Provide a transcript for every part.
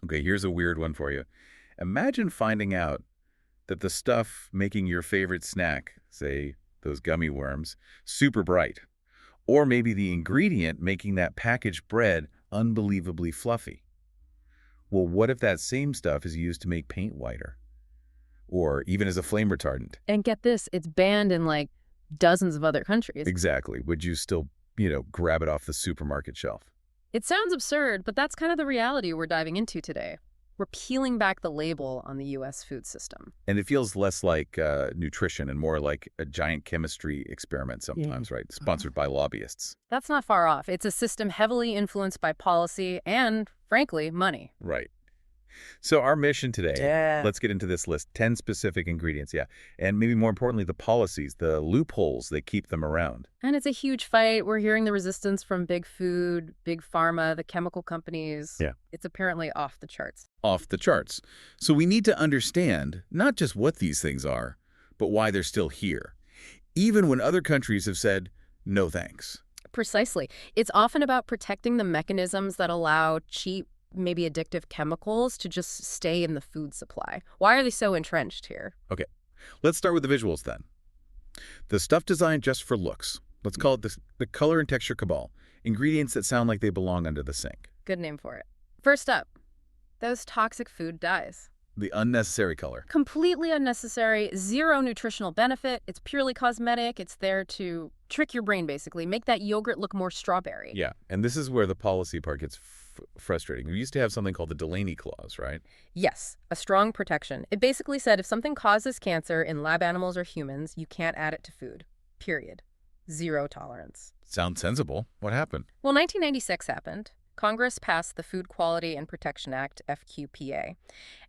Okay, here's a weird one for you. Imagine finding out that the stuff making your favorite snack, say those gummy worms, super bright. Or maybe the ingredient making that packaged bread unbelievably fluffy. Well, what if that same stuff is used to make paint whiter? Or even as a flame retardant? And get this, it's banned in like dozens of other countries. Exactly. Would you still, grab it off the supermarket shelf? It sounds absurd, but that's kind of the reality we're diving into today. We're peeling back the label on the U.S. food system. And it feels less like nutrition and more like a giant chemistry experiment sometimes, right? Sponsored by lobbyists. That's not far off. It's a system heavily influenced by policy and, frankly, money. Right. So our mission today, Yeah. let's get into this list. 10 specific ingredients, yeah. And maybe more importantly, the policies, the loopholes that keep them around. And it's a huge fight. We're hearing the resistance from big food, big pharma, the chemical companies. Yeah. It's apparently off the charts. Off the charts. So we need to understand not just what these things are, but why they're still here, even when other countries have said, no thanks. Precisely. It's often about protecting the mechanisms that allow cheap, maybe addictive chemicals to just stay in the food supply. Why are they so entrenched here? Okay, let's start with the visuals then. The stuff designed just for looks. Let's call it the color and texture cabal. Ingredients that sound like they belong under the sink. Good name for it. First up, those toxic food dyes. The unnecessary color. Completely unnecessary, zero nutritional benefit. It's purely cosmetic. It's there to trick your brain, basically, make that yogurt look more strawberry. Yeah, and this is where the policy part gets frustrating. We used to have something called the Delaney Clause, right? Yes, a strong protection. It basically said if something causes cancer in lab animals or humans, you can't add it to food. Period. Zero tolerance. Sounds sensible. What happened? Well, 1996 happened. Congress passed the Food Quality and Protection Act, FQPA.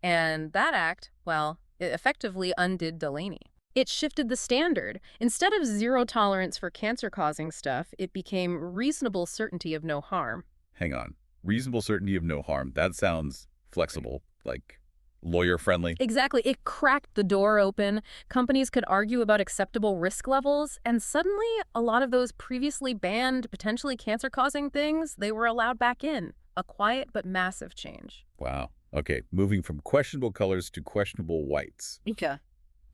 And that act, well, it effectively undid Delaney. It shifted the standard. Instead of zero tolerance for cancer-causing stuff, it became reasonable certainty of no harm. Hang on. Reasonable certainty of no harm. That sounds flexible, like lawyer-friendly. Exactly. It cracked the door open. Companies could argue about acceptable risk levels, and suddenly a lot of those previously banned, potentially cancer-causing things, they were allowed back in. A quiet but massive change. Wow. Okay, moving from questionable colors to questionable whites. Okay.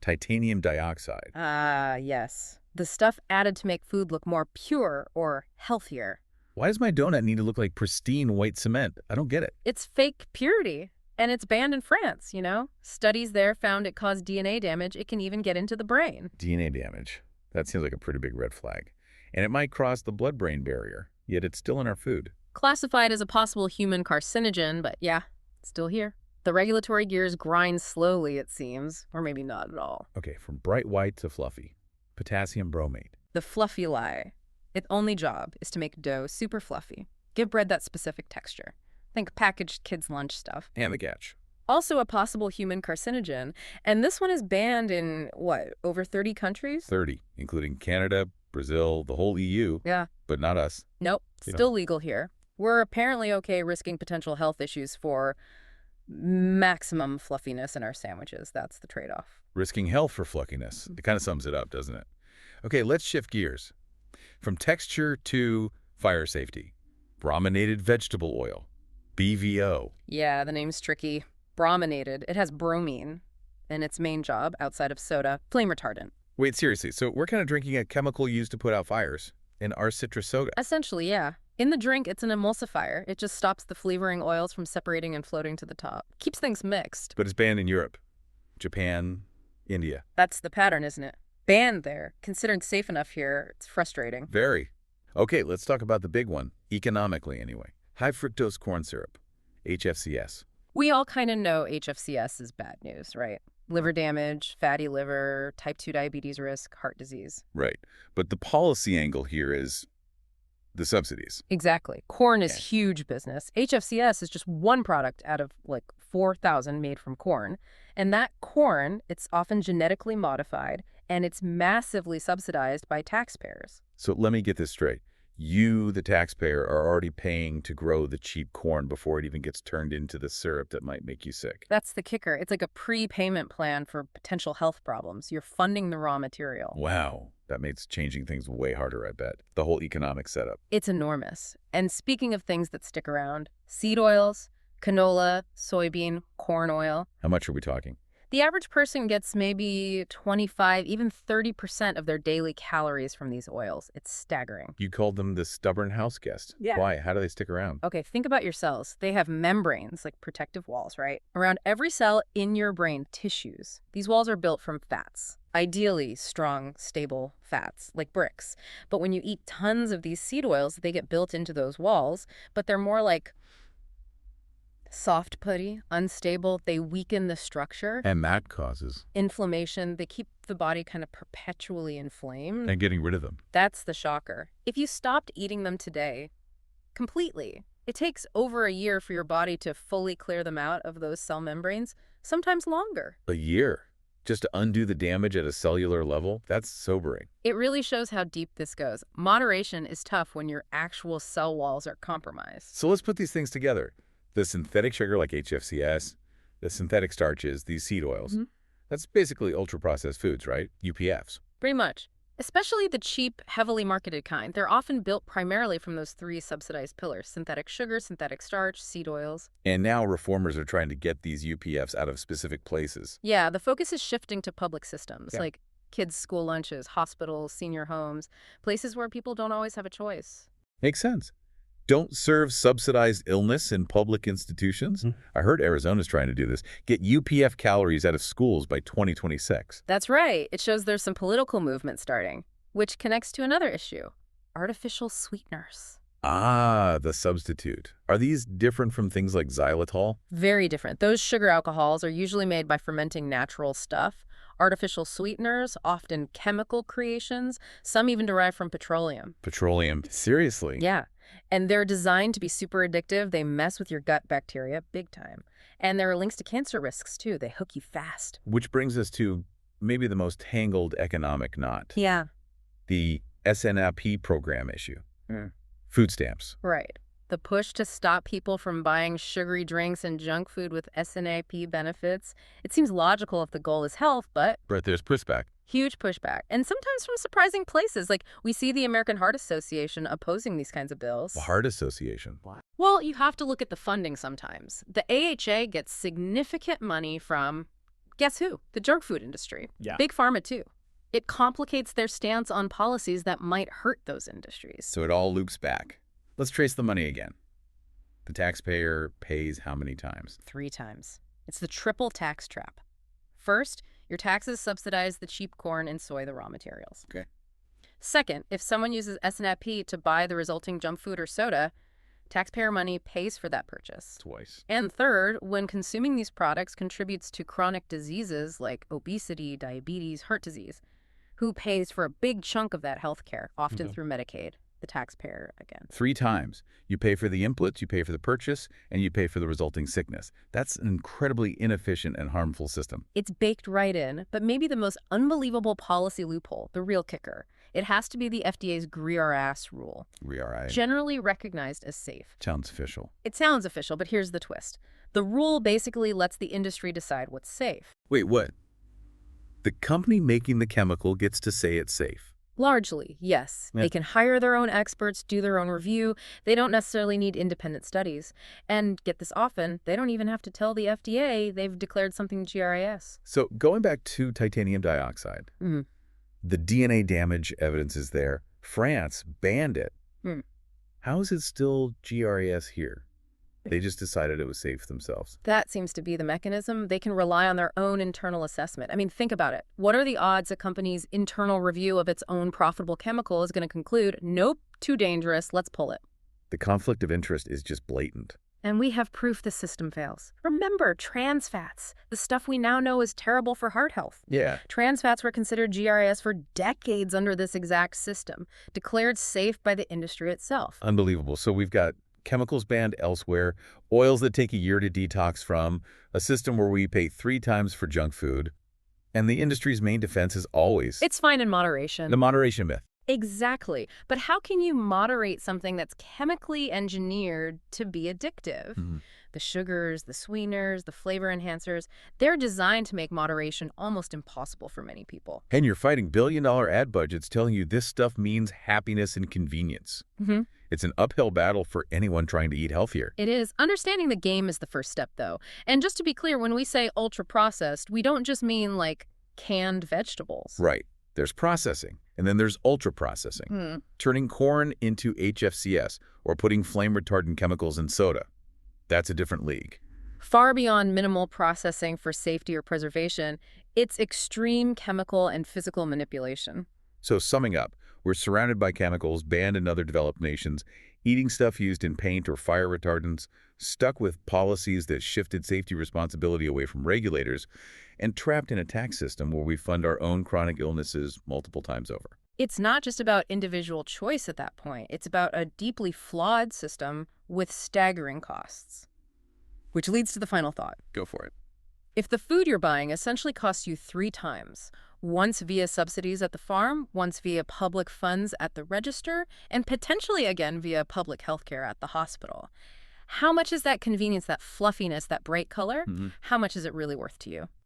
Titanium dioxide. Ah, yes. The stuff added to make food look more pure or healthier. Why does my donut need to look like pristine white cement? I don't get it. It's fake purity. And it's banned in France, you know? Studies there found it caused DNA damage. It can even get into the brain. DNA damage. That seems like a pretty big red flag. And it might cross the blood-brain barrier, yet it's still in our food. Classified as a possible human carcinogen, but yeah, it's still here. The regulatory gears grind slowly, it seems, or maybe not at all. Okay, from bright white to fluffy. Potassium bromate. The fluffy lie. Its only job is to make dough super fluffy. Give bread that specific texture. Think packaged kids' lunch stuff. And the catch. Also a possible human carcinogen. And this one is banned in, what, over 30 countries? 30, including Canada, Brazil, the whole EU. Yeah. But not us. Nope. Still legal here. We're apparently okay risking potential health issues for maximum fluffiness in our sandwiches. That's the trade-off. Risking health for fluffiness. It kind of sums it up, doesn't it? Okay, let's shift gears. From texture to fire safety. Brominated vegetable oil. BVO. Yeah, the name's tricky. Brominated. It has bromine. And its main job, outside of soda, flame retardant. Wait, seriously, so we're kind of drinking a chemical used to put out fires in our citrus soda? Essentially, yeah. In the drink, it's an emulsifier. It just stops the flavoring oils from separating and floating to the top. Keeps things mixed. But it's banned in Europe, Japan, India. That's the pattern, isn't it? Banned there. Considered safe enough here. It's frustrating. Very. Okay, let's talk about the big one, economically anyway. High fructose corn syrup, HFCS. We all kind of know HFCS is bad news, right? Liver damage, fatty liver, type 2 diabetes risk, heart disease. Right. But the policy angle here is the subsidies. Exactly. Corn is huge business. HFCS is just one product out of like 4,000 made from corn. And that corn, it's often genetically modified, and it's massively subsidized by taxpayers. So let me get this straight. You, the taxpayer, are already paying to grow the cheap corn before it even gets turned into the syrup that might make you sick. That's the kicker. It's like a prepayment plan for potential health problems. You're funding the raw material. Wow. That makes changing things way harder, I bet. The whole economic setup. It's enormous. And speaking of things that stick around, seed oils, Canola, soybean, corn oil. How much are we talking? The average person gets maybe 25, even 30% of their daily calories from these oils. It's staggering. You called them the stubborn house guest. Yeah. Why? How do they stick around? Okay, think about your cells. They have membranes, like protective walls, right? Around every cell in your brain, tissues. These walls are built from fats. Ideally strong, stable fats, like bricks. But when you eat tons of these seed oils, they get built into those walls, but they're more like soft putty, unstable. They weaken the structure. And that causes? Inflammation. They keep the body kind of perpetually inflamed. And getting rid of them. That's the shocker. If you stopped eating them today, completely, it takes over a year for your body to fully clear them out of those cell membranes, sometimes longer. A year? Just to undo the damage at a cellular level? That's sobering. It really shows how deep this goes. Moderation is tough when your actual cell walls are compromised. So let's put these things together. The synthetic sugar like HFCS, the synthetic starches, these seed oils. That's basically ultra-processed foods, right? UPFs. Pretty much. Especially the cheap, heavily marketed kind. They're often built primarily from those three subsidized pillars: synthetic sugar, synthetic starch, seed oils. And now reformers are trying to get these UPFs out of specific places. Yeah, the focus is shifting to public systems, Yeah. like kids' school lunches, hospitals, senior homes, places where people don't always have a choice. Makes sense. Don't serve subsidized illness in public institutions. I heard Arizona's trying to do this. Get UPF calories out of schools by 2026. That's right. It shows there's some political movement starting, which connects to another issue: artificial sweeteners. Ah, the substitute. Are these different from things like xylitol? Very different. Those sugar alcohols are usually made by fermenting natural stuff. Artificial sweeteners, often chemical creations, some even derived from petroleum. Petroleum. Seriously? Yeah. And they're designed to be super addictive. They mess with your gut bacteria big time. And there are links to cancer risks, too. They hook you fast. Which brings us to maybe the most tangled economic knot. Yeah. The SNAP program issue. Food stamps. Right. The push to stop people from buying sugary drinks and junk food with SNAP benefits. It seems logical if the goal is health, but But there's pushback. huge pushback. And sometimes from surprising places. Like, we see the American Heart Association opposing these kinds of bills. The Heart Association. Well, you have to look at the funding sometimes. The AHA gets significant money from, guess who? The junk food industry. Yeah. Big pharma, too. It complicates their stance on policies that might hurt those industries. So it all loops back. Let's trace the money again. The taxpayer pays how many times? 3 times. It's the triple tax trap. First, your taxes subsidize the cheap corn and soy, the raw materials. Okay. Second, if someone uses SNAP to buy the resulting junk food or soda, taxpayer money pays for that purchase. Twice. And third, when consuming these products contributes to chronic diseases like obesity, diabetes, heart disease, who pays for a big chunk of that health care, often through Medicaid? The taxpayer again. 3 times. You pay for the inputs, you pay for the purchase, and you pay for the resulting sickness. That's an incredibly inefficient and harmful system. It's baked right in, but maybe the most unbelievable policy loophole, the real kicker. It has to be the FDA's GRAS rule, GRI. generally recognized as safe. Sounds official. It sounds official, but here's the twist. The rule basically lets the industry decide what's safe. Wait, what? The company making the chemical gets to say it's safe. Largely, yes. Yeah. They can hire their own experts, do their own review. They don't necessarily need independent studies. And get this, often, they don't even have to tell the FDA they've declared something GRAS. So going back to titanium dioxide, the DNA damage evidence is there. France banned it. How is it still GRAS here? They just decided it was safe themselves. That seems to be the mechanism. They can rely on their own internal assessment. I mean, think about it. What are the odds a company's internal review of its own profitable chemical is going to conclude, nope, too dangerous, let's pull it? The conflict of interest is just blatant. And we have proof the system fails. Remember, trans fats, the stuff we now know is terrible for heart health. Yeah. Trans fats were considered GRAS for decades under this exact system, declared safe by the industry itself. Unbelievable. So we've got chemicals banned elsewhere, oils that take a year to detox from, a system where we pay 3 times for junk food, and the industry's main defense is always It's fine in moderation. the moderation myth. Exactly. But how can you moderate something that's chemically engineered to be addictive? The sugars, the sweeteners, the flavor enhancers, they're designed to make moderation almost impossible for many people. And you're fighting billion-dollar ad budgets telling you this stuff means happiness and convenience. It's an uphill battle for anyone trying to eat healthier. It is. Understanding the game is the first step, though. And just to be clear, when we say ultra-processed, we don't just mean, like, canned vegetables. Right. There's processing, and then there's ultra-processing. Turning corn into HFCS or putting flame-retardant chemicals in soda. That's a different league. Far beyond minimal processing for safety or preservation, it's extreme chemical and physical manipulation. So summing up, we're surrounded by chemicals banned in other developed nations, eating stuff used in paint or fire retardants, stuck with policies that shifted safety responsibility away from regulators, and trapped in a tax system where we fund our own chronic illnesses multiple times over. It's not just about individual choice at that point. It's about a deeply flawed system with staggering costs. Which leads to the final thought. Go for it. If the food you're buying essentially costs you 3 times, once via subsidies at the farm, once via public funds at the register, and potentially again via public health care at the hospital, how much is that convenience, that fluffiness, that bright color? How much is it really worth to you?